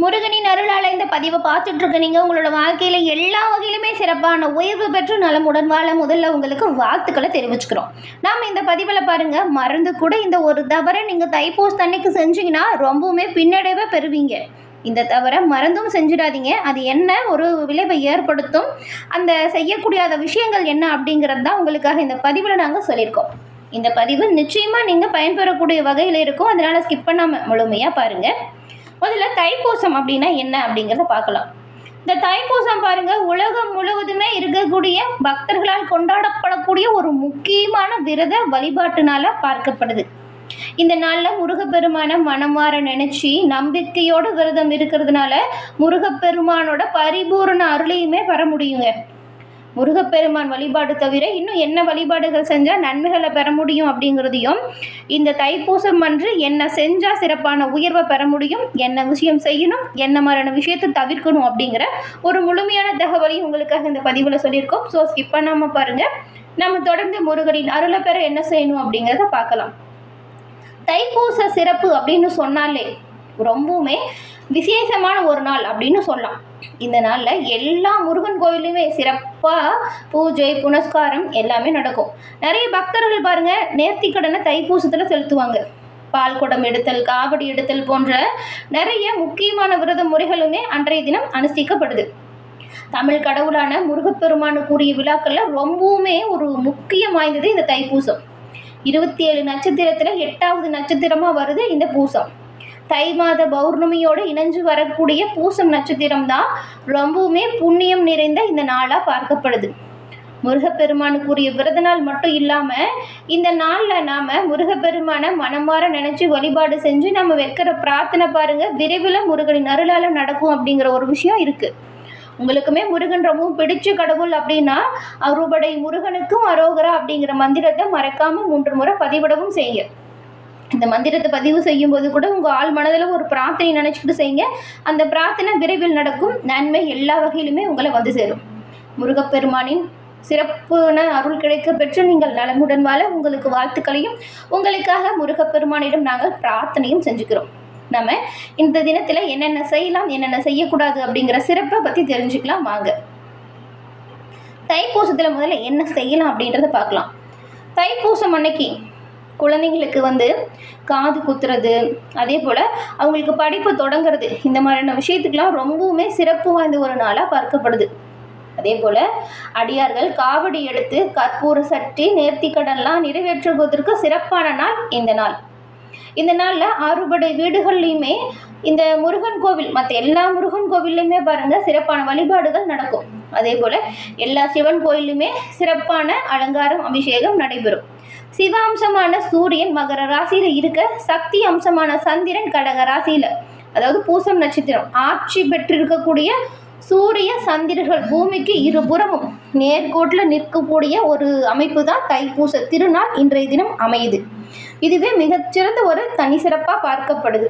முருகனின் அருளால் இந்த பதிவை பார்த்துட்டு இருக்க நீங்கள் உங்களோட வாழ்க்கையில் எல்லா வகையிலுமே சிறப்பான உயர்வு பெற்று நலமுடன் வாழ முதல்ல உங்களுக்கு வாழ்த்துக்களை தெரிவிச்சுக்கிறோம். நாம் இந்த பதிவில் பாருங்கள், மறந்து கூட இந்த ஒரு தவறை நீங்கள் தைப்பூச அன்னைக்கு செஞ்சீங்கன்னா ரொம்பவுமே பின்னடைவை பெறுவீங்க. இந்த தவிர மறந்தும் செஞ்சிடாதீங்க. அது என்ன ஒரு விளைவை ஏற்படுத்தும், அந்த செய்யக்கூடியாத விஷயங்கள் என்ன அப்படிங்கிறது தான் உங்களுக்காக இந்த பதிவில் நாங்கள் சொல்லியிருக்கோம். இந்த பதிவு நிச்சயமாக நீங்கள் பயன்பெறக்கூடிய வகையில் இருக்கும். அதனால் ஸ்கிப் பண்ணாமல் முழுமையாக பாருங்கள். முதல்ல தைப்பூசம் அப்படின்னா என்ன அப்படிங்கிறத பார்க்கலாம். இந்த தைப்பூசம் பாருங்கள், உலகம் முழுவதுமே இருக்கக்கூடிய பக்தர்களால் கொண்டாடப்படக்கூடிய ஒரு முக்கியமான விரத வழிபாட்டு நாளாக பார்க்கப்படுது. இந்த நாளில் முருகப்பெருமான மனமாற நினச்சி நம்பிக்கையோடு விரதம் இருக்கிறதுனால முருகப்பெருமானோட பரிபூர்ண அருளையுமே பெற முடியுங்க. முருகப்பெருமான் வழிபாடு தவிர இன்னும் என்ன வழிபாடுகள் செஞ்சால் நன்மைகளை பெற முடியும் அப்படிங்கிறதையும், இந்த தைப்பூசம் அன்று என்ன செஞ்சால் சிறப்பான உயர்வை பெற முடியும், என்ன விஷயம் செய்யணும், என்ன மாதிரியான விஷயத்தை தவிர்க்கணும் அப்படிங்கிற ஒரு முழுமையான தகவலையும் உங்களுக்காக இந்த பதிவில் சொல்லியிருக்கோம். ஸோ ஸ்கிப் பண்ணாமல் பாருங்கள். நம்ம தொடர்ந்து முருகனின் அருளை பெற என்ன செய்யணும் அப்படிங்கிறத பார்க்கலாம். தைப்பூச சிறப்பு அப்படின்னு சொன்னாலே ரொம்பவுமே விசேஷமான ஒரு நாள் அப்படின்னு சொல்லலாம். இந்த நாளில் எல்லா முருகன் கோயிலுமே சிறப்பாக பூஜை புனஸ்காரம் எல்லாமே நடக்கும். நிறைய பக்தர்கள் பாருங்கள், நேர்த்திக்கடனை தைப்பூசத்தில் செலுத்துவாங்க. பால் குடம் எடுத்தல், காவடி எடுத்தல் போன்ற நிறைய முக்கியமான விரத முறைகளுமே அன்றைய தினம் அனுஷ்டிக்கப்படுது. தமிழ் கடவுளான முருகப்பெருமானுக்குரிய விழாக்களில் ரொம்பவுமே ஒரு முக்கியம் வாய்ந்தது இந்த தைப்பூசம். 27 நட்சத்திரத்தில் 8வது நட்சத்திரமாக வருது இந்த பூசம். தை மாத பௌர்ணமியோடு இணைஞ்சு வரக்கூடிய பூசம் நட்சத்திரம் தான் ரொம்பவுமே புண்ணியம் நிறைந்த இந்த நாளாக பார்க்கப்படுது. முருகப்பெருமானுக்குரிய விரத நாள் மட்டும் இல்லாமல் இந்த நாளில் நாம் முருகப்பெருமானை மனமாற நினச்சி வழிபாடு செஞ்சு நம்ம வைக்கிற பிரார்த்தனை பாருங்கள், விரைவில் முருகனின் அருளால் நடக்கும் அப்படிங்கிற ஒரு விஷயம் இருக்குது. உங்களுக்குமே முருகன் ரொம்பவும் பிடிச்ச கடவுள் அப்படின்னா அறுபடை முருகனுக்கும் அரோகரா அப்படிங்கிற மந்திரத்தை மறக்காமல் 3 முறை பதிவிடவும் செய்யுங்க. இந்த மந்திரத்தை பதிவு செய்யும்போது கூட உங்கள் ஆள் மனதில் ஒரு பிரார்த்தனை நினச்சிக்கிட்டு செய்யுங்க. அந்த பிரார்த்தனை விரைவில் நடக்கும். நன்மை எல்லா வகையிலுமே உங்களை வந்து சேரும். முருகப்பெருமானின் சிறப்பான அருள் கிடைக்க பெற்று நீங்கள் நலமுடன் வாழ உங்களுக்கு வாழ்த்துக்களையும் உங்களுக்காக முருகப்பெருமானிடம் நாங்கள் பிரார்த்தனையும் செஞ்சுக்கிறோம். நம்ம இந்த தினத்தில் என்னென்ன செய்யலாம், என்னென்ன செய்யக்கூடாது அப்படிங்கிற சிறப்பை பற்றி தெரிஞ்சுக்கலாம் வாங்க. தைப்பூசத்தில் முதல்ல என்ன செய்யலாம் அப்படின்றத பார்க்கலாம். தைப்பூசம் அன்னைக்கு குழந்தைங்களுக்கு காது குத்துறது, அதே போல் அவங்களுக்கு படிப்பு தொடங்கிறது, இந்த மாதிரியான விஷயத்துக்கெலாம் ரொம்பவுமே சிறப்பு வாய்ந்த ஒரு நாளாக பார்க்கப்படுது. அதே போல் அடியார்கள் காவடி எடுத்து கற்பூர சட்டி நேர்த்திக்கடன்லாம் நிறைவேற்றுவதற்கு சிறப்பான நாள் இந்த நாள். இந்த நாளில் 6 வீடுகள்லையுமே இந்த முருகன் கோவில், மற்ற எல்லா முருகன் கோவில்லையுமே பாருங்கள் சிறப்பான வழிபாடுகள் நடக்கும். அதே போல் எல்லா சிவன் கோயிலுமே சிறப்பான அலங்காரம் அபிஷேகம் நடைபெறும். சிவ அம்சமான சூரியன் மகர ராசியில் இருக்க, சக்தி அம்சமான சந்திரன் கடக ராசியில், அதாவது பூசம் நட்சத்திரம் ஆட்சி பெற்றிருக்கக்கூடிய சூரிய சந்திரர்கள் பூமிக்கு இருபுறமும் நேர்கோட்டில் நிற்கக்கூடிய ஒரு அமைப்பு தான் தைப்பூச திருநாள் இன்றைய தினம் அமையுது. இதுவே மிகச்சிறந்த ஒரு தனி சிறப்பாக பார்க்கப்படுது.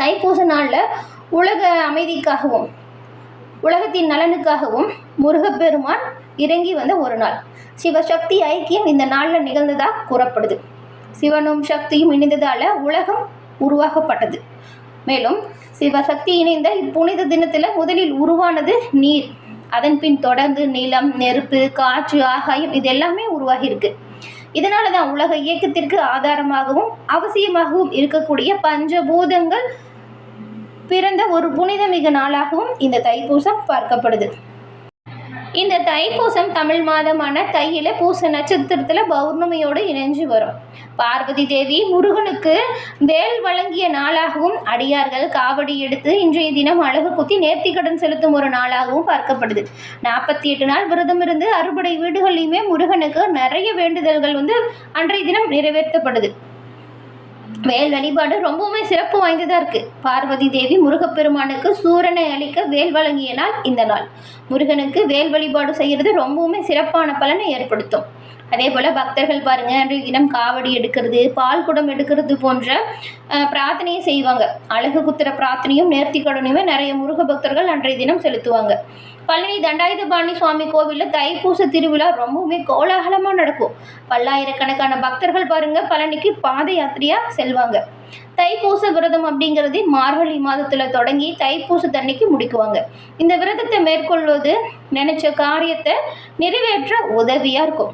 தைப்பூச நாளில் உலக அமைதிக்காகவும் உலகத்தின் நலனுக்காகவும் முருகப்பெருமான் இறங்கி வந்த ஒரு நாள். சிவசக்தி ஐக்கியம் இந்த நாளில் நிகழ்ந்ததாக கூறப்படுது. சிவனும் சக்தியும் இணைந்ததால் உலகம் உருவாக்கப்பட்டது. மேலும் சிவசக்தி இணைந்த இப்புனித தினத்தில் முதலில் உருவானது நீர். அதன் பின் தொடர்ந்து நிலம், நெருப்பு, காற்று, ஆகாயம் இது எல்லாமே உருவாகியிருக்கு. இதனால தான் உலக இயக்கத்திற்கு ஆதாரமாகவும் அவசியமாகவும் இருக்கக்கூடிய பஞ்சபூதங்கள் பிறந்த ஒரு புனிதமிகு நாளாகவும் இந்த தைப்பூசம் பார்க்கப்படுது. இந்த தைப்பூசம் தமிழ் மாதமான தையில பூச நட்சத்திரத்தில் பௌர்ணமியோடு இணைஞ்சு வரும். பார்வதி தேவி முருகனுக்கு வேல் வழங்கிய நாளாகவும் அடியார்கள் காவடி எடுத்து இன்றைய தினம் அழகு குத்தி நேர்த்திக்கடன் செலுத்தும் ஒரு நாளாகவும் பார்க்கப்படுது. 48 நாள் விரதம் இருந்து 6 வீடுகள்லையுமே முருகனுக்கு நிறைய வேண்டுதல்கள் அன்றைய தினம் நிறைவேற்றப்படுது. வேல் வழிபாடு ரொம்பவுமே சிறப்பு வாய்ந்ததாக இருக்குது. பார்வதி தேவி முருகப்பெருமானுக்கு சூரனை அளிக்க வேல் வழங்கிய நாள் இந்த நாள். முருகனுக்கு வேல் வழிபாடு செய்கிறது ரொம்பவுமே சிறப்பான பலனை ஏற்படுத்தும். அதே போல் பக்தர்கள் பாருங்கள், அன்றைய தினம் காவடி எடுக்கிறது, பால் குடம் எடுக்கிறது போன்ற பிரார்த்தனையை செய்வாங்க. அழகு குத்துற பிரார்த்தனையும் நேர்த்திக்கடனையுமே நிறைய முருக பக்தர்கள் அன்றைய தினம் செலுத்துவாங்க. பழனி தண்டாயுதபாணி சுவாமி கோவிலில் தைப்பூச திருவிழா ரொம்பவுமே கோலாகலமாக நடக்கும். பல்லாயிரக்கணக்கான பக்தர்கள் பாருங்கள் பழனிக்கு பாத யாத்திரையாக செல்வாங்க. தைப்பூச விரதம் அப்படிங்கிறது மார்கழி மாதத்தில் தொடங்கி தைப்பூசத்தன்னைக்கு முடிக்குவாங்க. இந்த விரதத்தை மேற்கொள்வது நினைச்ச காரியத்தை நிறைவேற்ற உதவியாக இருக்கும்.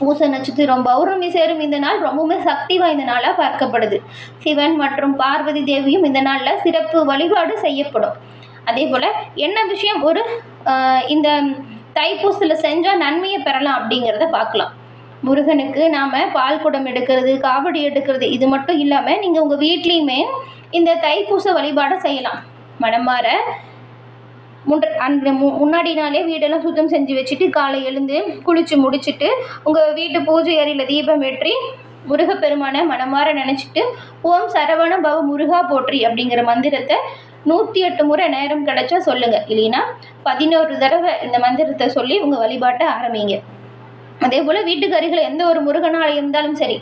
பூச நட்சத்திரம் பௌர்ணமி சேரும் இந்த நாள் ரொம்பவுமே சக்தி வாய்ந்த நாளாக பார்க்கப்படுது. சிவன் மற்றும் பார்வதி தேவியும் இந்த நாளில் சிறப்பு வழிபாடு செய்யப்படும். அதே போல் என்ன விஷயம் இந்த தைப்பூசத்தில் செஞ்சால் நன்மையை பெறலாம் அப்படிங்கிறத பார்க்கலாம். முருகனுக்கு நாம் பால் குடம் எடுக்கிறது, காவடி எடுக்கிறது, இது மட்டும் இல்லாமல் நீங்கள் உங்கள் வீட்லேயுமே இந்த தைப்பூச வழிபாடை செய்யலாம். மனமாற முன்னாடி நாளே வீடெல்லாம் சுத்தம் செஞ்சு வச்சுட்டு காலை எழுந்து குளித்து முடிச்சுட்டு உங்கள் வீட்டு பூஜை அறையில் தீபம் ஏற்றி முருகப்பெருமானை மனமாற நினச்சிட்டு ஓம் சரவண பவ முருகா போற்றி அப்படிங்கிற மந்திரத்தை 108 முறை நேரம் கிடைச்சா சொல்லுங்கள். இல்லைன்னா 11 தடவை இந்த மந்திரத்தை சொல்லி உங்கள் வழிபாட்டை ஆரம்பிங்க. அதே போல் வீட்டுக்கு அருகில் எந்த ஒரு முருகனாலயம் இருந்தாலும் சரி,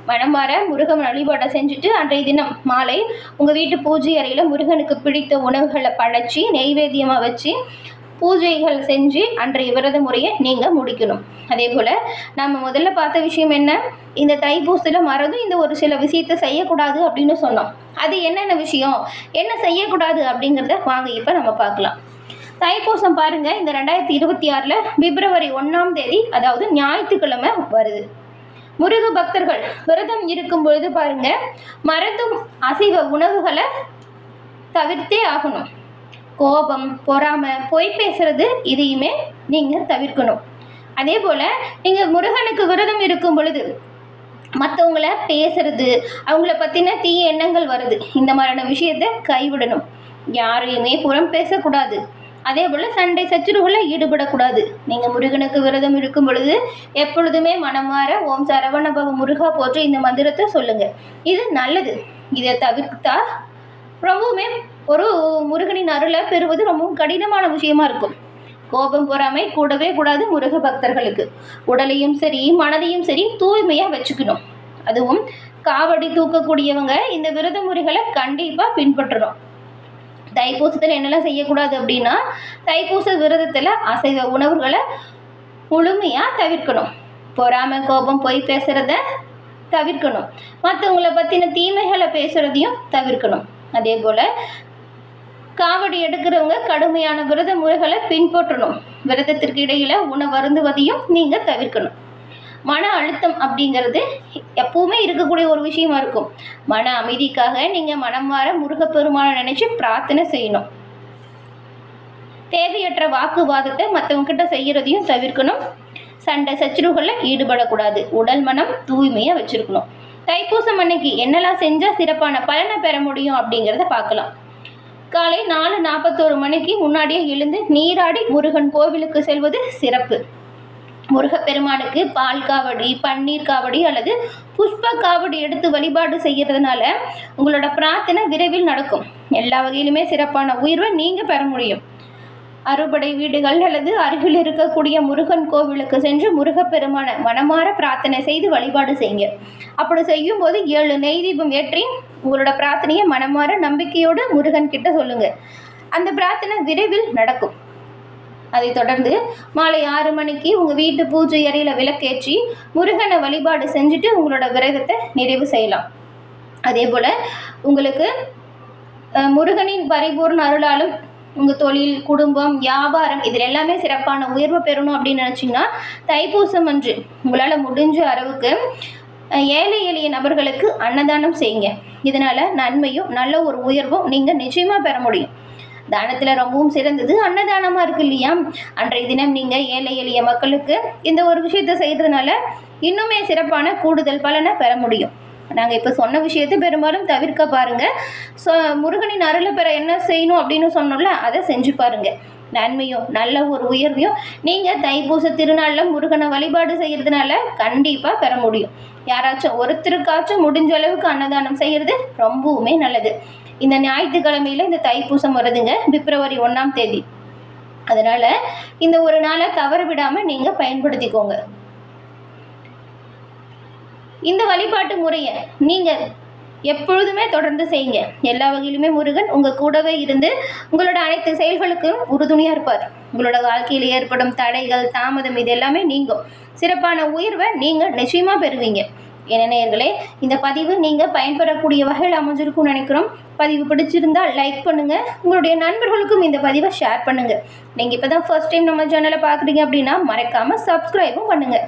மனமாற முருகன் வழிபாட்டை செஞ்சுட்டு அன்றைய தினம் மாலை உங்கள் வீட்டு பூஜை அறையில் முருகனுக்கு பிடித்த உணவுகளை படைச்சி நெய்வேத்தியமாக வச்சு பூஜைகள் செஞ்சு அன்றைய விரத முறையை நீங்கள் முடிக்கணும். அதே போல் நம்ம முதல்ல பார்த்த விஷயம் என்ன, இந்த தைப்பூசத்தில் மறந்தும் இந்த ஒரு சில விஷயத்தை செய்யக்கூடாது அப்படின்னு சொன்னோம். அது என்னென்ன விஷயம், என்ன செய்யக்கூடாது அப்படிங்கிறத வாங்க இப்போ நம்ம பார்க்கலாம். தைப்பூசம் பாருங்கள், இந்த 2026 பிப்ரவரி 1ஆம் தேதி, அதாவது ஞாயிற்றுக்கிழமை வருது. முருக பக்தர்கள் விரதம் இருக்கும் பொழுது பாருங்க, மறந்தும் அசைவ உணவுகளை தவிர்த்தே ஆகணும். கோபம், பொறாமை, பொய் பேசுறது இதையுமே நீங்கள் தவிர்க்கணும். அதே போல் நீங்கள் முருகனுக்கு விரதம் இருக்கும் பொழுது மற்றவங்கள பேசுறது, அவங்கள பற்றின தீய எண்ணங்கள் வருது, இந்த மாதிரியான விஷயத்தை கைவிடணும். யாரையுமே புறம் பேசக்கூடாது. அதே போல் சண்டை சச்சுறுகளில் ஈடுபடக்கூடாது. நீங்கள் முருகனுக்கு விரதம் இருக்கும் பொழுது எப்பொழுதுமே மனமாற ஓம் சரவணபவ முருகா போற்றி இந்த மந்திரத்தை சொல்லுங்கள். இது நல்லது. இதை தவிர்த்தா ரொம்பவுமே ஒரு முருகனின் அருளை பெறுவது ரொம்பவும் கடினமான விஷயமா இருக்கும். கோபம் பொறாமை கூடவே கூடாது. முருக பக்தர்களுக்கு உடலையும் சரி மனதையும் சரி தூய்மையாக வச்சுக்கணும். அதுவும் காவடி தூக்கக்கூடியவங்க இந்த விரத முறைகளை கண்டிப்பாக பின்பற்றணும். தைப்பூசத்தில் என்னெல்லாம் செய்யக்கூடாது அப்படின்னா, தைப்பூச விரதத்தில் அசைவ உணவுகளை முழுமையாக தவிர்க்கணும். பொறாமை, கோபம், பொய் பேசுகிறத தவிர்க்கணும். மற்றவங்களை பற்றின தீமைகளை பேசுகிறதையும் தவிர்க்கணும். அதே போல் காவடி எடுக்கிறவங்க கடுமையான விரத முறைகளை பின்பற்றணும். விரதத்திற்கு இடையில் உணவு அருந்துவதையும் நீங்கள் தவிர்க்கணும். மன அழுத்தம் அப்படிங்கிறது எப்பவுமே இருக்கக்கூடிய ஒரு விஷயமா இருக்கும். மன அமைதிக்காக நீங்கள் மனமாற முருகப்பெருமானை நினைச்சு பிரார்த்தனை செய்யணும். தேவையற்ற வாக்குவாதத்தை மற்றவங்கிட்ட செய்யறதையும் தவிர்க்கணும். சண்டை சச்சுறுகளில் ஈடுபடக்கூடாது. உடல் மனம் தூய்மையாக வச்சுருக்கணும். தைப்பூசம் அன்னைக்கு என்னெல்லாம் செஞ்சால் சிறப்பான பலனை பெற முடியும் அப்படிங்கிறத பார்க்கலாம். காலை 4:41 மணிக்கு முன்னாடியே எழுந்து நீராடி முருகன் கோவிலுக்கு செல்வது சிறப்பு. முருகப்பெருமானுக்கு பால் காவடி, பன்னீர் காவடி அல்லது புஷ்ப காவடி எடுத்து வழிபாடு செய்கிறதுனால உங்களோட பிரார்த்தனை விரைவில் நடக்கும். எல்லா வகையிலுமே சிறப்பான உயர்வை நீங்கள் பெற முடியும். அறுபடை வீடுகள் அல்லது அருகில் இருக்கக்கூடிய முருகன் கோவிலுக்கு சென்று முருகப்பெருமான மனமாற பிரார்த்தனை செய்து வழிபாடு செய்யுங்க. அப்படி செய்யும் போது 7 நெய் தீபம் ஏற்றி உங்களோட பிரார்த்தனையை மனமாற நம்பிக்கையோடு முருகன் கிட்ட சொல்லுங்க. அந்த பிரார்த்தனை விரைவில் நடக்கும். அதை தொடர்ந்து மாலை 6 மணிக்கு உங்கள் வீட்டு பூஜை அறையில் விளக்கேற்றி முருகனை வழிபாடு செஞ்சுட்டு உங்களோட விரதத்தை நிறைவு செய்யலாம். அதே போல் உங்களுக்கு முருகனின் பரிபூர்ண அருளாலும் உங்கள் தொழில், குடும்பம், வியாபாரம் இதில் எல்லாமே சிறப்பான உயர்வு பெறணும் அப்படின்னு நினச்சிங்கன்னா தைப்பூசம் அன்று உங்களால் முடிஞ்ச அளவுக்கு ஏழை எளிய நபர்களுக்கு அன்னதானம் செய்யுங்க. இதனால் நன்மையும் நல்ல ஒரு உயர்வும் நீங்கள் நிச்சயமாக பெற முடியும். தானத்தில் ரொம்பவும் சிறந்தது அன்னதானமாக இருக்குது இல்லையா? அன்றைய தினம் நீங்கள் ஏழை எளிய மக்களுக்கு இந்த ஒரு விஷயத்தை செய்கிறதுனால இன்னுமே சிறப்பான கூடுதல் பலனை பெற முடியும். நாங்கள் இப்போ சொன்ன விஷயத்தை பெரும்பாலும் தவிர்க்க பாருங்கள். முருகனின் அருளை பெற என்ன செய்யணும் அப்படின்னு சொன்னோம்ல, அதை செஞ்சு பாருங்கள். நன்மையும் நல்ல ஒரு உயர்வையும் நீங்கள் தைப்பூச திருநாளில் முருகனை வழிபாடு செய்கிறதுனால கண்டிப்பாக பெற முடியும். யாராச்சும் ஒருத்தருக்காச்சும் முடிஞ்ச அளவுக்கு அன்னதானம் செய்கிறது ரொம்பவுமே நல்லது. இந்த ஞாயிற்றுக்கிழமையில் இந்த தைப்பூசம் வருதுங்க, பிப்ரவரி 1ஆம் தேதி. அதனால் இந்த ஒரு நாளை தவற விடாமல் நீங்கள் பயன்படுத்திக்கோங்க. இந்த வழிபாட்டு முறையை நீங்கள் எப்பொழுதுமே தொடர்ந்து செய்யுங்க. எல்லா வகையிலுமே முருகன் உங்கள் கூடவே இருந்து உங்களோட அனைத்து செயல்களுக்கும் உறுதுணையாக இருப்பார். உங்களோட வாழ்க்கையில் ஏற்படும் தடைகள், தாமதம் இது எல்லாமே நீங்கும். சிறப்பான உயர்வை நீங்கள் நிச்சயமாக பெறுவீங்க. என்ன நேயர்களே, இந்த பதிவு நீங்கள் பயன்பெறக்கூடிய வகையில் அமைஞ்சிருக்கும்னு நினைக்கிறோம். பதிவு பிடிச்சிருந்தால் லைக் பண்ணுங்கள், உங்களுடைய நண்பர்களுக்கும் இந்த பதிவை ஷேர் பண்ணுங்கள். நீங்கள் இப்போ தான் ஃபர்ஸ்ட் டைம் நம்ம சேனலை பார்க்குறீங்க அப்படின்னா மறக்காமல் சப்ஸ்கிரைபும் பண்ணுங்கள்.